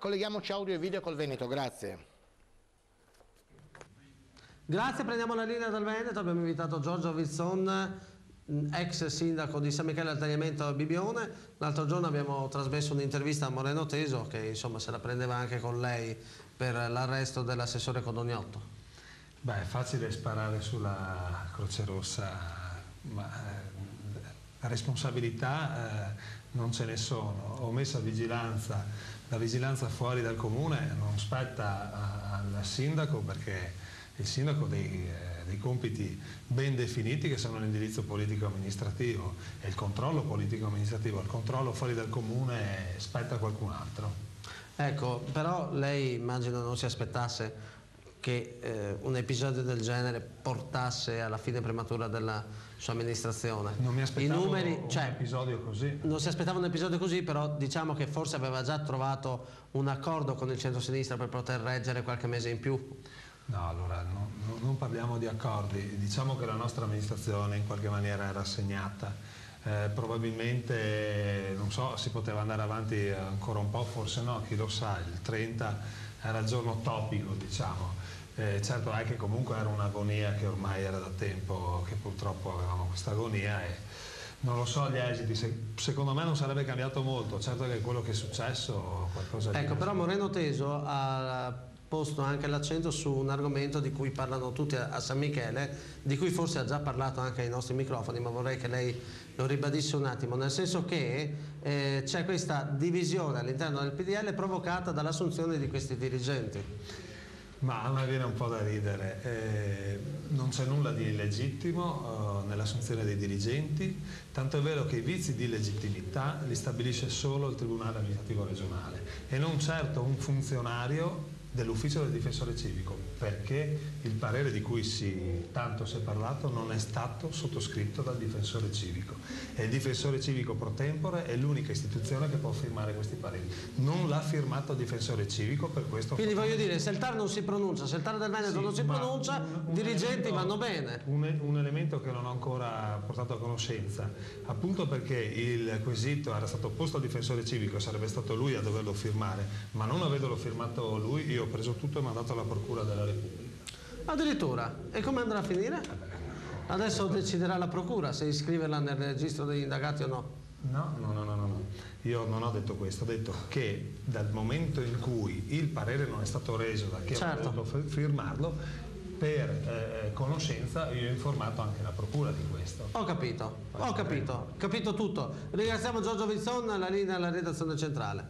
colleghiamoci audio e video col Veneto, grazie. Grazie, prendiamo la linea dal Veneto, abbiamo invitato Giorgio Vizzon, ex sindaco di San Michele al Tagliamento a Bibbione. L'altro giorno abbiamo trasmesso un'intervista a Moreno Teso che insomma se la prendeva anche con lei per l'arresto dell'assessore Codogniotto. Beh, è facile sparare sulla Croce Rossa, ma responsabilità non ce ne sono. Omessa vigilanza, la vigilanza fuori dal comune non spetta al sindaco, perché il sindaco ha dei compiti ben definiti che sono l'indirizzo politico-amministrativo e il controllo politico-amministrativo. Il controllo fuori dal comune spetta a qualcun altro. Ecco, però lei immagino non si aspettasse che un episodio del genere portasse alla fine prematura della sua amministrazione. Non mi aspettavo un episodio così. Non si aspettava un episodio così, però diciamo che forse aveva già trovato un accordo con il centro-sinistra per poter reggere qualche mese in più. No, allora non parliamo di accordi, diciamo che la nostra amministrazione in qualche maniera era assegnata, probabilmente, non so, si poteva andare avanti ancora un po', forse no, chi lo sa, il 30 era il giorno topico, diciamo. Certo è che comunque era un'agonia che ormai era da tempo che purtroppo avevamo questa agonia e non lo so gli esiti, secondo me non sarebbe cambiato molto, certo che quello che è successo qualcosa di... Ecco, però Moreno Teso ha posto anche l'accento su un argomento di cui parlano tutti a San Michele, di cui forse ha già parlato anche ai nostri microfoni, ma vorrei che lei lo ribadisse un attimo, nel senso che c'è questa divisione all'interno del PDL provocata dall'assunzione di questi dirigenti. Ma a me viene un po' da ridere, non c'è nulla di illegittimo nell'assunzione dei dirigenti, tanto è vero che i vizi di legittimità li stabilisce solo il Tribunale amministrativo regionale e non certo un funzionario dell'ufficio del difensore civico, perché il parere di cui tanto si è parlato non è stato sottoscritto dal difensore civico e il difensore civico pro tempore è l'unica istituzione che può firmare questi pareri, non l'ha firmato il difensore civico, per questo... Quindi voglio dire, se il TAR non si pronuncia, se il TAR del Veneto non si pronuncia, i dirigenti vanno bene. Un elemento che non ho ancora portato a conoscenza, appunto perché il quesito era stato posto al difensore civico, sarebbe stato lui a doverlo firmare, ma non avendolo firmato lui, io ho preso tutto e mandato alla Procura della Repubblica. Addirittura? E come andrà a finire? Adesso deciderà la Procura se iscriverla nel registro degli indagati o no. No. Io non ho detto questo, ho detto che dal momento in cui il parere non è stato reso da chi ha voluto firmarlo, per conoscenza io ho informato anche la Procura di questo. Ho capito tutto. Ringraziamo Giorgio Vizzon, la linea alla redazione centrale.